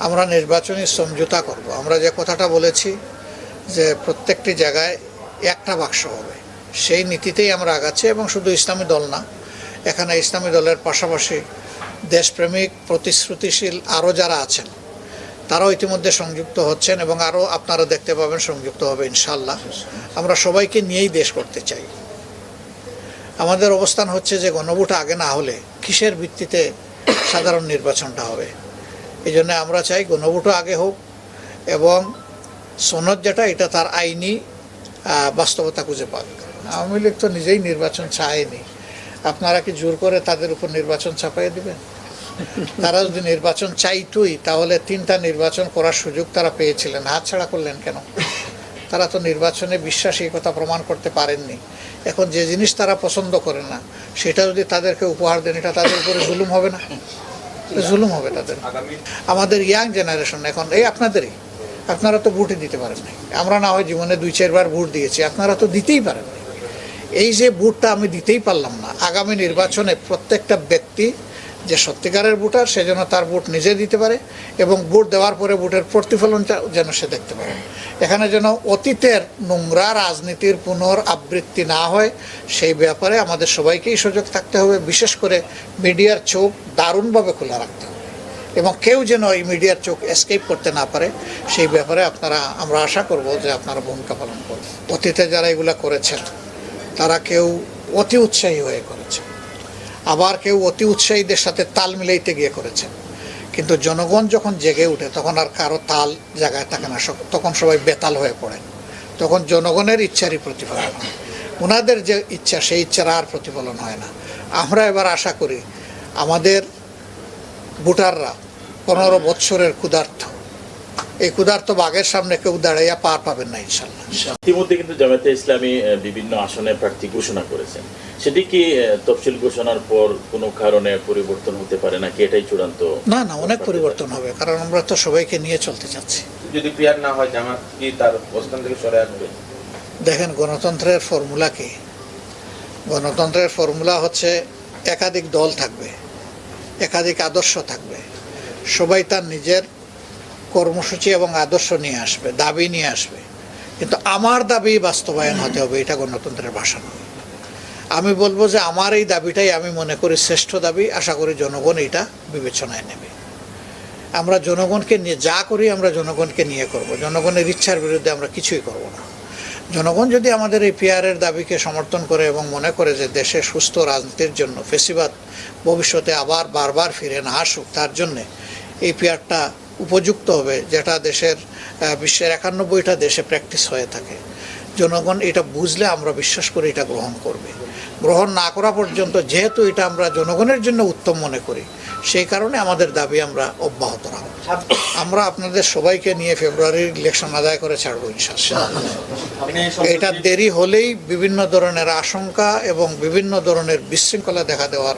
আমরা নির্বাচনী সমঝোতা করব। আমরা যে কথাটা বলেছি যে প্রত্যেকটি জায়গায় একটা বাক্স হবে, সেই নীতিতেই আমরা আগাচ্ছি। এবং শুধু ইসলামী দল না, এখানে ইসলামী দলের পাশাপাশি দেশপ্রেমিক প্রতিশ্রুতিশীল আরও যারা আছেন তারাও ইতিমধ্যে সংযুক্ত হচ্ছেন এবং আরও আপনারা দেখতে পাবেন সংযুক্ত হবে ইনশাল্লাহ। আমরা সবাইকে নিয়েই দেশ করতে চাই। আমাদের অবস্থান হচ্ছে যে গণভোট আগে না হলে কিসের ভিত্তিতে সাধারণ নির্বাচনটা হবে। এই জন্য আমরা চাই গণভোটও আগে হোক এবং সনদ যেটা এটা তার আইনি বাস্তবতা খুঁজে পাক। আওয়ামী লীগ তো নিজেই নির্বাচন চায়নি, আপনারা কি জোর করে তাদের উপর নির্বাচন চাপাইয়ে দিবেন? তারা যদি নির্বাচন চাইতোই তাহলে 3টা নির্বাচন করার সুযোগ তারা পেয়েছিলেন, হাতছাড়া করলেন কেন? তারা তো নির্বাচনে বিশ্বাসী, কথা প্রমাণ করতে পারেননি। এখন যে জিনিস তারা পছন্দ করে না সেটা যদি তাদেরকে উপহার দেন, এটা তাদের উপরে জুলুম হবে না? জুলুম হবে তাদের। আমাদের ইয়াং জেনারেশন এখন এই আপনাদেরই, আপনারা তো ভোটই দিতে পারেন নাই। আমরা না হয় জীবনে 2-4 বার ভোট দিয়েছি, আপনারা তো দিতেই পারেন নাই। এই যে ভোটটা আমি দিতেই পারলাম না, আগামী নির্বাচনে প্রত্যেকটা ব্যক্তি যে সত্যিকারের ভোটার সে যেন তার ভোট নিজে দিতে পারে এবং ভোট দেওয়ার পরে ভোটের প্রতিফলনটা যেন সে দেখতে পারে। এখানে যেন অতীতের নোংরা রাজনীতির পুনরাবৃত্তি না হয় সেই ব্যাপারে আমাদের সবাইকেই সজাগ থাকতে হবে। বিশেষ করে মিডিয়ার চোখ দারুণভাবে খোলা রাখতে হবে এবং কেউ যেন এই মিডিয়ার চোখ এসকেপ করতে না পারে সেই ব্যাপারে আমরা আশা করব যে আপনারা ভূমিকা পালন করবেন। অতীতে যারা এগুলা করেছেন তারা কেউ অতি উৎসাহী হয়ে করেছে, আবার কেউ অতি উৎসাহীদের সাথে তাল মিলাইতে গিয়ে করেছেন। কিন্তু জনগণ যখন জেগে উঠে তখন আর কারো তাল জায়গায় থাকে না, তখন সবাই বেতাল হয়ে পড়েন। তখন জনগণের ইচ্ছারই প্রতিফলন হয়, ওনাদের যে ইচ্ছা সেই ইচ্ছার আর প্রতিফলন হয় না। আমরা এবার আশা করি আমাদের ভোটাররা 15 বৎসরের ক্ষুধার্ত, এই ক্ষুধার্ত বাঘের সামনে কেউ দাঁড়াইয়া পার পাবেন না ইনশাল্লাহ। ইতিমধ্যে কিন্তু জামায়াতে ইসলামী বিভিন্ন আসনে প্রার্থী ঘোষণা করেছেন, সেটি কি তফসিল ঘোষণার পর কোনো কারণে পরিবর্তন হতে পারে নাকি এটাই চূড়ান্ত? না, অনেক পরিবর্তন হবে, কারণ আমরা তো সবাইকে নিয়ে চলতে চাচ্ছি। যদি ক্লিয়ার না হয় জামাত কি তার অবস্থান থেকে সরে আসবে? দেখেন, গণতন্ত্রের ফর্মুলা কি? গণতন্ত্রের ফর্মুলা হচ্ছে একাধিক দল থাকবে, একাধিক আদর্শ থাকবে, সবাই তার নিজের কর্মসূচি এবং আদর্শ নিয়ে আসবে, দাবি নিয়ে আসবে, কিন্তু আমার দাবি বাস্তবায়ন হতে হবে। এটা গণতন্ত্রের ভাষা নয়। আমি বলবো যে আমার এই দাবিটাই আমি মনে করি শ্রেষ্ঠ দাবি, আশা করি জনগণ এটা বিবেচনায় নেবে। আমরা জনগণকে নিয়ে যা করি আমরা জনগণকে নিয়ে করব, জনগণের ইচ্ছার বিরুদ্ধে আমরা কিছুই করব না। জনগণ যদি আমাদের এই পিআরের দাবিকে সমর্থন করে এবং মনে করে যে দেশে সুস্থ রাজনীতির জন্য ফেসিবাদ ভবিষ্যতে আবার বারবার ফিরে না আসুক, তার জন্যে এই পিআরটা উপযুক্ত হবে, যেটা দেশের বিশ্বের 91টা দেশে প্র্যাকটিস হয়ে থাকে। জনগণ এটা বুঝলে আমরা বিশ্বাস করি এটা গ্রহণ করবে। গ্রহণ না করা পর্যন্ত যেহেতু এটা আমরা জনগণের জন্য উত্তম মনে করি, সেই কারণে আমাদের দাবি আমরা অব্যাহত রাখব। আমরা আপনাদের সবাইকে নিয়ে ফেব্রুয়ারির ইলেকশন আদায় করে ছাড়ব ইনশাআল্লাহ। এটা দেরি হলেই বিভিন্ন ধরনের আশঙ্কা এবং বিভিন্ন ধরনের বিশৃঙ্খলা দেখা দেওয়ার